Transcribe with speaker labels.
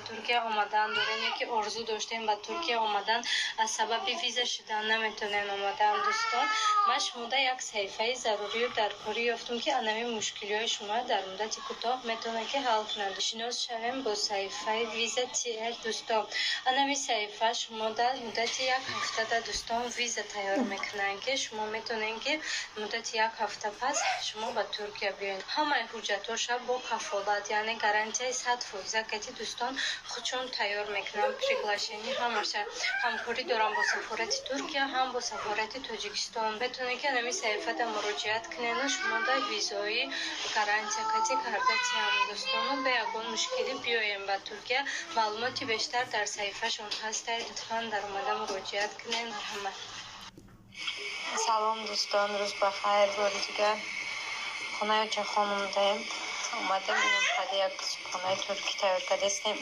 Speaker 1: Туркия омадан дорем, яке орзу доштем ба Туркия омадан, аз сабаби виза шидан наметонем омадан дӯстон. Ман шумода як саҳифаи зарурию дар корӣ ёфтам, ки анами мушкилиҳои шумо дар муддати кӯтоҳ метавонад ки ҳал кунад. Шинос шавем бо саҳифаи Visa TR дӯстон. анами саҳифа шумо дар муддати як ҳафтада дӯстон виза тайёр мекунанд, ки шумо метавонед ки муддати як ҳафта пас шумо ба Туркия биёед. ҳамаи ҳуҷҷатоша бо кафолат, яъне гарантияи 100% ки дӯстон худшон тайёр мекунанд. Приглашени ҳамаша ҳамкорӣ дорам бо сафорати Туркия, ҳам бо сафорати Тоҷикистон. метавонед ки анами саҳифада муроҷиат кунед, шумо дар визои гарантия кати кардатиам дӯстону бе ягон мушкилӣ биёем ба Туркия. маълумоти бештар дар саҳифашон ҳастад. лутфан дар омада муроҷиат кунед. марҳамат.
Speaker 2: Салом дӯстон, рӯз бахайр. бори дигар хонаи Оча хонумдаем омада бинем ҳали як субхонаи туркӣ тайёр кардастем.